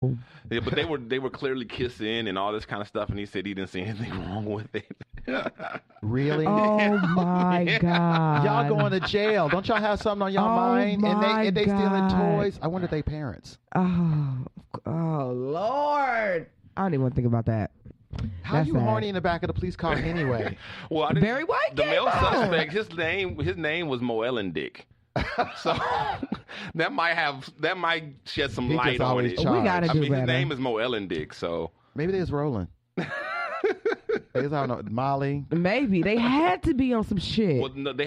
Yeah, but they were clearly kissing and all this kind of stuff, and he said he didn't see anything wrong with it. Really? Oh my God! Y'all going to jail? Don't y'all have something on y'all mind? And they stealing toys. I wonder if they parents. Oh Lord! I don't even want to think about that. How That's you sad. horny in the back of the police car anyway? Well, Barry White. the male came on. suspect, his name was Moellen Dick. So that might shed some He light just on always it. charged. We gotta I do mean, better. his name is Moellen Dick, so Maybe they was rolling. They was, I don't know, Molly. Maybe they had to be on some shit. well, no, they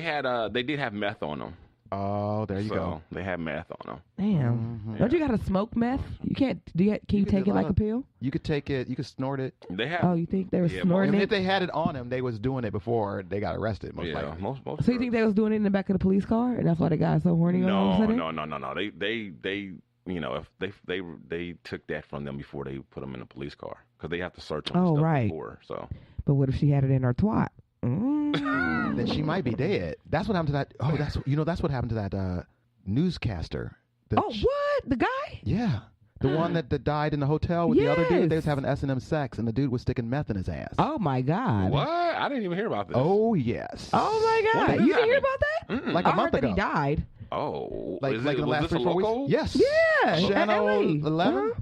did have meth on them. Oh, there you So go. they had meth on them. Damn! Don't you gotta smoke meth? You can't. Can you can take do it a like lot a pill? You could take it. You could snort it. They have. Oh, you think they were Yeah, snorting And it? if they had it on them, they was doing it before they got arrested. Most yeah, likely. most. So you think they was doing it in the back of the police car, and that's why the guy so horny? all of a No, sudden? no. They if they took that from them before they put them in the police car because they have to search them. Oh, stuff right. Before, so. But what if she had it in her twat? Then she might be dead. That's what happened to that. Oh, that's what happened to that newscaster. Oh, what? The guy? Yeah. The one that died in the hotel with the other dude. They was Yes. having S&M sex, and the dude was sticking meth in his ass. Oh my God! What? I didn't even hear about this. Oh, yes. Oh my When God! did You this didn't hear happen? about that? Mm-mm. Like a I month heard that he ago. died. Oh, Like is in the last was this a 3-4 local? weeks? Yes. Yeah, Channel LA. 11? Uh-huh.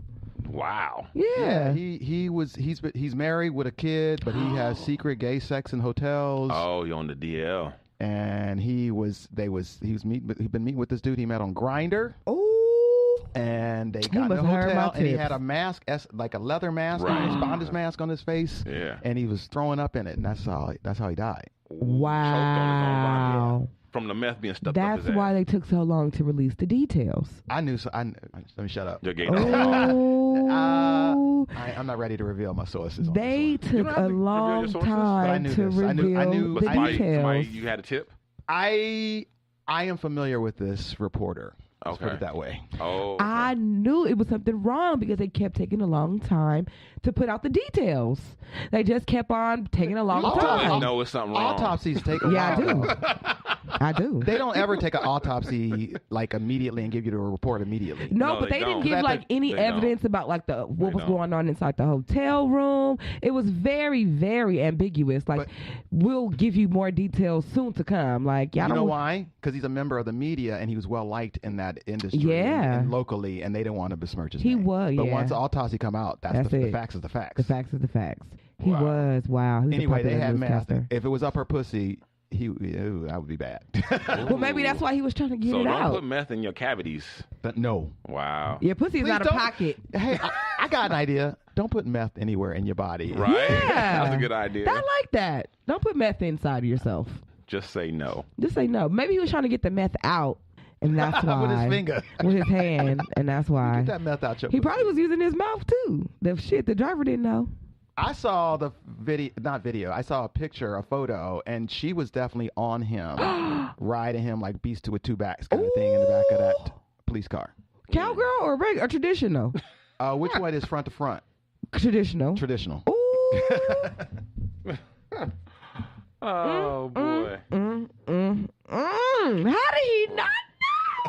Wow. Yeah. He's married with a kid, but he has secret gay sex in hotels. Oh, you're on the DL. And he'd been meeting with this dude he met on Grindr. Oh. And they got in must a have heard hotel, my and he tips. had a mask, like a leather mask, Right. a bondage mask on his face, Yeah. and he was throwing up in it, and that's how he died. Choked on his own body. Wow. From the meth being stuck up That's his why ass. they took so long to release the details. I knew. Let me shut up. You're gay. Oh. I'm not ready to reveal my sources. On They this one. took don't have a to reveal your long sources, but I time knew to this. I knew- reveal But the somebody, details. you had a tip? I am familiar with this reporter. Let's put Okay. it that way. Oh. okay. I knew it was something wrong because they kept taking a long time to put out the details. They just kept on taking a long You always time. know it's something wrong. Autopsies take a Yeah, I while. do. I do. They don't ever take an autopsy like immediately and give you the report immediately. No, No, but they they didn't don't. give That's like any they don't. evidence about like what They was don't. going on inside the hotel room. It was very, very ambiguous. Like, But- we'll give you more details soon to come. Like, y'all You know don't. why? Because he's a member of the media and he was well liked in that industry. Yeah. And locally, and they didn't want to besmirch his He name. was, But yeah. once the autopsy come out, That's the it. facts is the facts. The facts is the facts. He Wow. was. Wow. He was a Anyway, they popular had math. newscaster. If it was up her pussy, that would be bad. Well, maybe that's why he was trying to get So it don't out. put meth in your cavities. But no. Wow. Your pussy is Please not a don't- pocket. Hey, I got an idea. Don't put meth anywhere in your body. Right? Yeah. That's a good idea. I like that. Don't put meth inside of yourself. Just say no. Just say no. Maybe he was trying to get the meth out, and that's why. With his finger. With his hand, and that's why. Get that meth out your He pussy. probably was using his mouth too. The shit the driver didn't know. I saw the video, I saw a picture, a photo, and she was definitely on him, riding him like beast with two backs kind of thing in the back of that police car. Cowgirl or regular or traditional? Which one is front to front? Traditional. Traditional. Ooh. Oh, boy. How did he not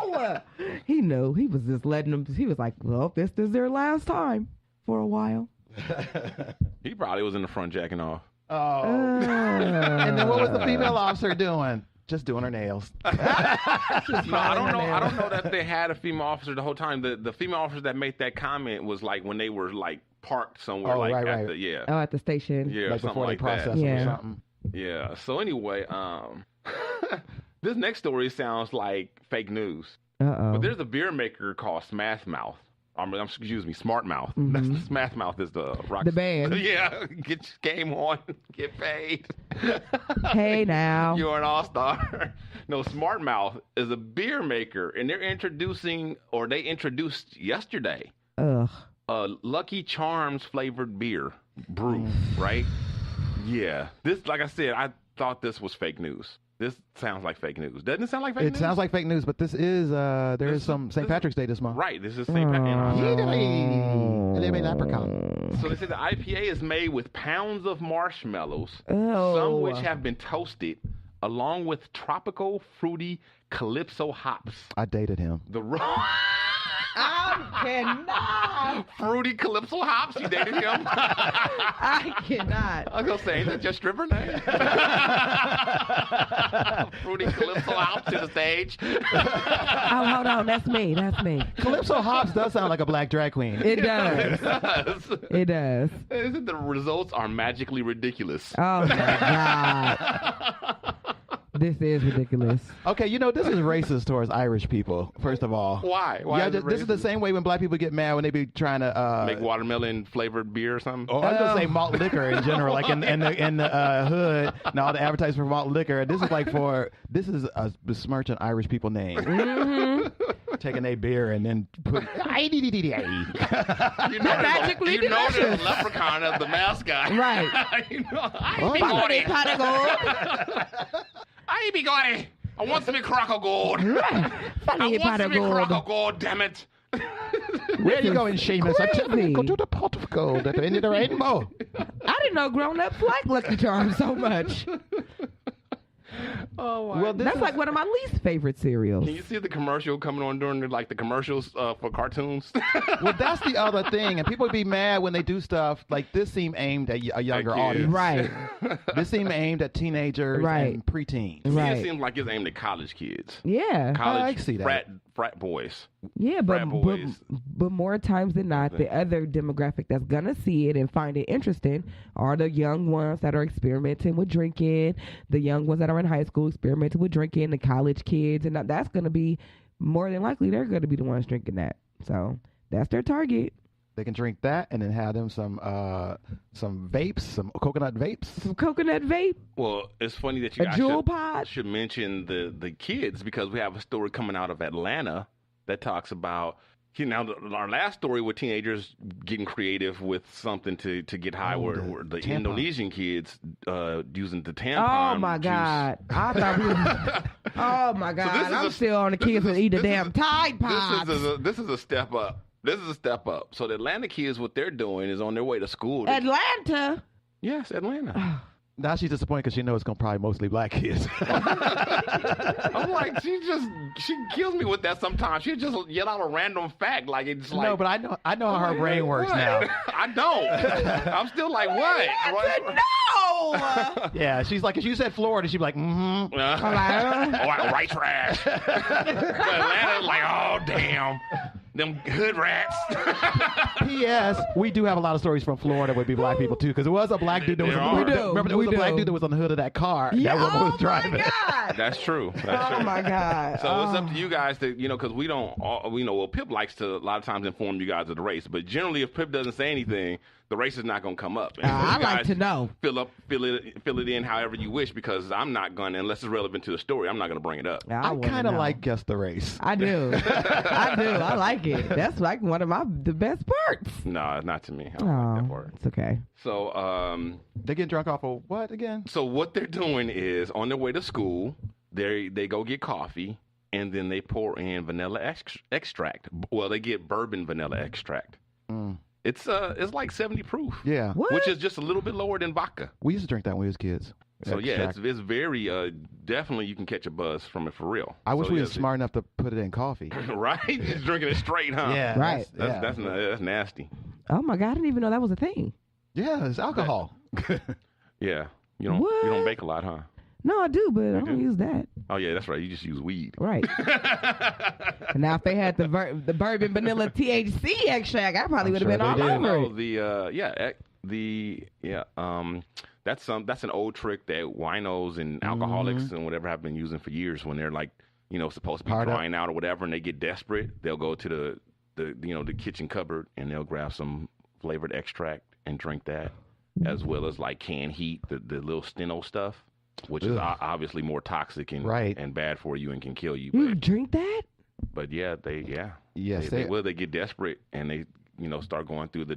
know? He knew. He was just letting them. He was like, well, this is their last time for a while. He probably was in the front jacking off. Oh. And then what was the female officer doing? Just doing her nails. No, I don't know. I don't know that they had a female officer the whole time. The female officer that made that comment was like when they were like parked somewhere, Oh, like right, at right. the Oh, at the station. yeah, Like something before they like process that. them Yeah. or something. Yeah. So anyway, this next story sounds like fake news. Uh-oh. But there's a beer maker called Smash Mouth. Excuse me, Smart Mouth. Mhm. That's Smash Mouth is the rock. The band. Yeah, get your game on, get paid. Hey, now. You're an all-star. No, Smart Mouth is a beer maker, and they introduced yesterday Ugh. a Lucky Charms flavored beer brew, right? Yeah. This, like I said, I thought this was fake news. This sounds like fake news. Doesn't it sound like fake news? It sounds like fake news, but this is, there is some St. Patrick's Day this month. Right. This is St. Patrick's. And they made leprechaun. So they say the IPA is made with pounds of marshmallows, Oh. some which have been toasted, along with tropical fruity Calypso hops. I dated him. The raw I cannot. Fruity Calypso Hops, you dated him? I cannot. I was going to say, ain't that your stripper name? Fruity Calypso Hops to the stage. Oh, hold on. That's me. Calypso Hobbs does sound like a black drag queen. It does. It does. Isn't the results are magically ridiculous? Oh, my God. This is ridiculous. Okay, this is racist towards Irish people, first of all. Why? This is the same way when black people get mad when they be trying to... make watermelon flavored beer or something? I was going to say malt liquor in general, like in the hood, and all the advertisements for malt liquor. This is besmirching Irish people name. Mm-hmm. Taking a beer and then put... Magically you know delicious. the leprechaun of the mascot. Right. I be gone. I want some crock of gold. Right. I want some crock of gold, damn it. Where are you going, Seamus? I tell you, Crazy. go to the pot of gold at the end of the rainbow. I didn't know grown-ups like Lucky Charms so much. Oh, my. Well, That's like one of my least favorite cereals. Can you see the commercial coming on during the commercials for cartoons? Well, that's the other thing, and people be mad when they do stuff like this. Seem aimed at a younger kids. audience, Right. This seem aimed at teenagers Right. and preteens. Right. It seems like it's aimed at college kids. Yeah. College I see that. frat boys. Yeah, but, frat boys. but more times than not, the other demographic that's going to see it and find it interesting are the young ones that are experimenting with drinking, the young ones that are in high school experimenting with drinking, the college kids, and that's going to be more than likely they're going to be the ones drinking that. So that's their target. They can drink that and then have them some vapes, some coconut vapes. Some coconut vape, Well, it's funny that you a guys jewel pod. should mention the kids because we have a story coming out of Atlanta that talks about our last story with teenagers getting creative with something to get high were the tampon. Indonesian kids using the tampon Oh my juice. God! I thought we were. Oh my God! I'm still on the kids that eat the damn Tide Pods. This is a step up. This is a step up. So the Atlanta kids, what they're doing is on their way to school. Atlanta. Yes, Atlanta. Now she's disappointed because she knows it's gonna probably mostly black kids. I'm like, she kills me with that sometimes. She just yell out a random fact like it's like. No, but I know how her brain works what? now. I don't. I'm still like, what? No. Yeah, she's like, if you said Florida, she'd be like, mm-hmm. White trash. But Atlanta's like, oh damn, them hood rats. P.S. We do have a lot of stories from Florida with black people too, because it was a black dude that was. Remember, there was a black dude that was on the hood of that car. Yeah, that woman was driving. Oh my God. That's true. Oh my God. So it's up to you guys to, because we don't, well, Pip likes to a lot of times inform you guys of the race, but generally if Pip doesn't say anything, the race is not going to come up. And so I you like guys to know. Fill it in however you wish, because I'm not going to, unless it's relevant to the story, I'm not going to bring it up. I kind of like Guess the Race. I do. I like it. That's like one of the best parts. No, not to me. I don't like that part. It's okay. So, They get drunk off of what again? So what they're doing is on their way to school, they go get coffee, and then they pour in vanilla extract. Well, they get bourbon vanilla extract. Mm. It's like 70 proof. Yeah. What? Which is just a little bit lower than vodka. We used to drink that when we was kids. So yeah, Extract. it's very definitely you can catch a buzz from it for real. I wish So, we yeah, was smart enough to put it in coffee. right? Just drinking it straight, huh? Yeah. Right. That's nasty. Oh my God! I didn't even know that was a thing. Yeah, it's alcohol. Yeah. You What? don't bake a lot, huh? No, I do, but I don't use that. Oh yeah, that's right. You just use weed. Right. And now if they had the bourbon vanilla THC extract, I probably would have sure been all they did. over it. That's an old trick that winos and alcoholics and whatever have been using for years when they're like, supposed to be Hard up. crying out or whatever, and they get desperate. They'll go to the kitchen cupboard and they'll grab some flavored extract and drink that, as well as like canned heat, the little steno stuff, which is obviously more toxic and bad for you and can kill you. You drink that? But yeah, Yes, they get desperate and they start going through the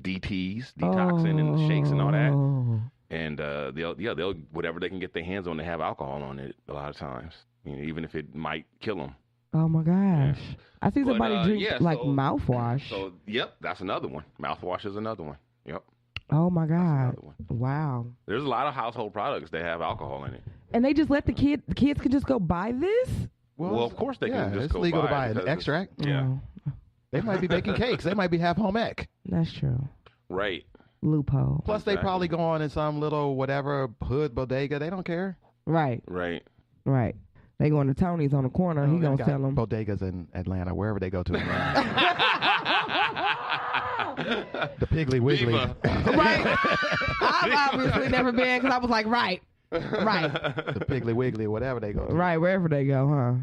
DTs, detoxing and the shakes and all that, and they'll whatever they can get their hands on, they have alcohol on it a lot of times, even if it might kill them. Oh my gosh! Yeah. I see somebody drink mouthwash. So yep, that's another one. Mouthwash is another one. Yep. Oh my God! Another one. Wow. There's a lot of household products that have alcohol in it. And they just let the kids can just go buy this? Well, of course they can just it's go legal buy to buy it an because extract. Yeah. Oh. They might be baking cakes. They might be have home ec. That's true. Right. Loophole. Plus, they probably go on in some little whatever hood bodega. They don't care. Right. Right. Right. They going to Tony's on the corner. He gonna sell them. Bodegas in Atlanta, wherever they go to. The Piggly Wiggly. Viva. Right. I've obviously never been because I was like, right. The Piggly Wiggly, whatever they go to. Right, wherever they go, huh?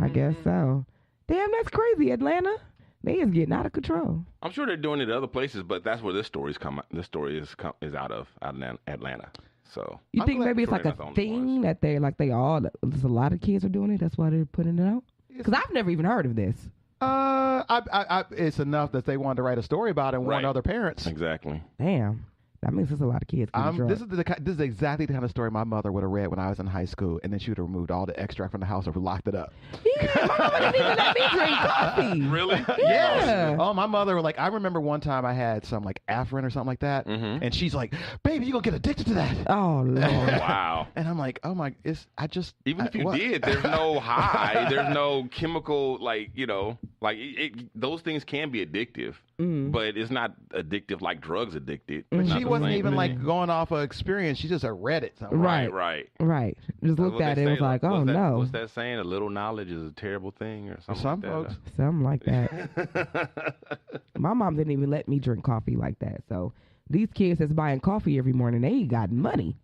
I guess so. Damn, that's crazy, Atlanta. They is getting out of control. I'm sure they're doing it at other places, but that's where this story's come. This story is out of Atlanta. So You think maybe it's like they're a not the only thing ones. that there's a lot of kids are doing it. That's why they're putting it out. Because I've never even heard of this. It's enough that they wanted to write a story about it and warn Right. other parents. Exactly. Damn, that means there's a lot of kids getting drunk. This is exactly the kind of story my mother would have read when I was in high school, and then she would have removed all the extract from the house or locked it up. Yeah, my mama didn't even let me drink coffee. Really? Yeah. Oh, my mother, like, I remember one time I had some, like, Afrin or something like that, and she's like, baby, you're going to get addicted to that. Oh, Lord. Wow. And I'm like, oh, my, Even if you what? did, there's no high, there's no chemical, those things can be addictive, but it's not addictive like drugs addicted. But It's not she the wasn't same even, thing. like, going off of experience. She just read it. Something. Right. Right. Right. Just looked What at they it and was say, like, oh, no. What's that saying? A little knowledge is a terrible thing or something Some like folks. Something like that. My mom didn't even let me drink coffee like that. So these kids that's buying coffee every morning, they got money.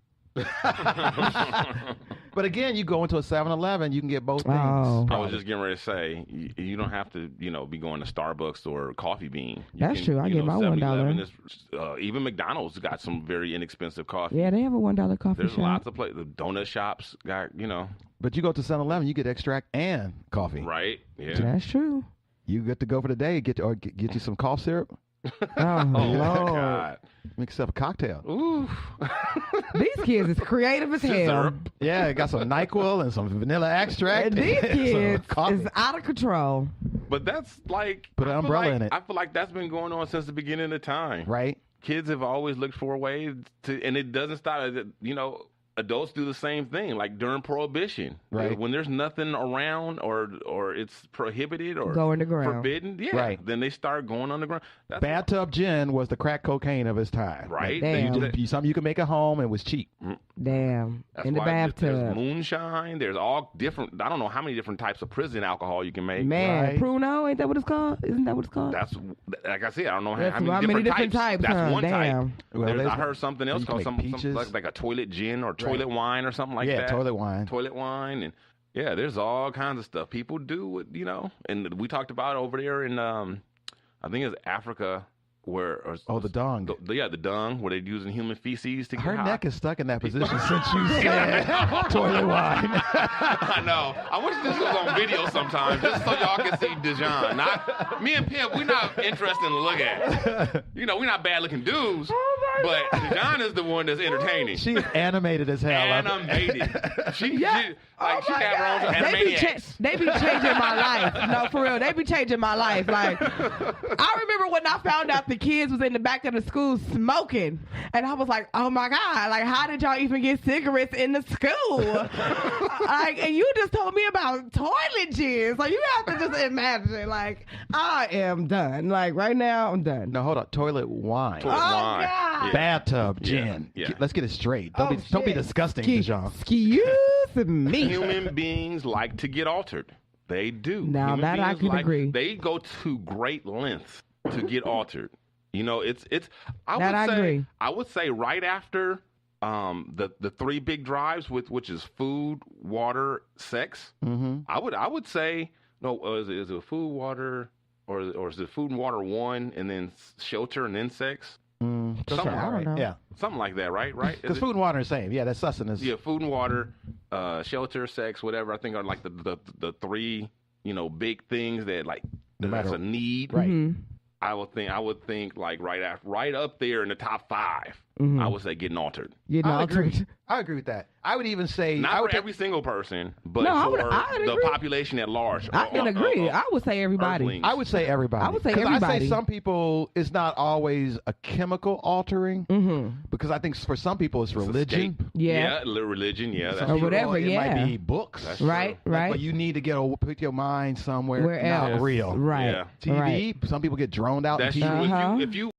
But again, you go into a 7-Eleven, you can get both things. Oh. I was just getting ready to say, you don't have to, be going to Starbucks or Coffee Bean. That's true. I get my $1. 7-Eleven is, even McDonald's got some very inexpensive coffee. Yeah, they have a $1 coffee There's shop. lots of places. The donut shops got, But you go to 7-Eleven, you get extract and coffee. right? Yeah. That's true. You get to go for the day, get you some cough syrup, Oh, Lord. God. make yourself a cocktail. Ooh. These kids is creative as hell. Syrup. Yeah, it got some NyQuil and some vanilla extract. And these some kids coffee. is out of control. But that's like Put an I feel umbrella like- in it. I feel like that's been going on since the beginning of time. Right? Kids have always looked for a way to, and it doesn't stop. Adults do the same thing, like during Prohibition. Right. When there's nothing around or it's prohibited or Go underground. forbidden, yeah. Right. Then they start going underground. That's Bathtub gin was the crack cocaine of its time. right. Damn. Something you could make at home and was cheap. Damn. That's In the why There's bathtub. moonshine. There's all different. I don't know how many different types of prison alcohol you can make. Man, Right. Pruno, ain't that what it's called? Isn't that what it's called? That's like I said. I don't know That's how many different types. That's huh? one Damn. type. Well, I there's- heard something else you can called make peaches. like a toilet gin or toilet wine or something like that. toilet wine. Toilet wine and yeah, there's all kinds of stuff people do. And we talked about over there in I think it's Africa where The dung. the dung where they're using human feces to get Her high. neck is stuck in that position since you said toilet wine. I know. I wish this was on video sometime, just so y'all can see Dijon. Not me and Pimp. We're not interested to look at. We're not bad looking dudes, but Dijon is the one that's entertaining. She's animated as hell. Animated. She had her own animaniacs. They be changing my life. No, for real. They be changing my life. Like, I remember when I found out the kids was in the back of the school smoking. And I was like, oh my God, like, how did y'all even get cigarettes in the school? And you just told me about toilet gin. So you have to just imagine, like, I am done. Like, right now, I'm done. No, hold on. Toilet wine. Toilet wine. God. Bathtub gin. Yeah. Let's get it straight. Don't be shit. disgusting, Dijon. Excuse me. Human beings like to get altered. They do. Now, Human that I beings can agree. They go to great lengths to get altered. It's. I agree. I would say right after the three big drives which is food, water, sex. Mm-hmm. I would say no. Is it food, water, or is it food and water one, and then shelter and then sex? Something I don't know. Yeah. Something like that, right? Right? Because food and water are the same. Yeah, that's sustenance. Yeah, food and water, shelter, sex, whatever. I think are like the three big things that like No that's matter- a need. Right. Mhm. I would think like right up there in the top 5 I would say getting altered. I agree with that. I would even say not for every single person, but for the agree. population at large. I can agree. I would say everybody. Earthlings. I would say everybody. I would say 'Cause everybody. I say some people, it's not always a chemical altering. Because I think for some people it's religion. Yeah, religion. Yeah, that's or true. whatever. It might be books. That's right. true. Right. But you need to put your mind somewhere Where not else? real. Right. Yeah. TV. Right. Some people get droned out. That's in true. TV. If you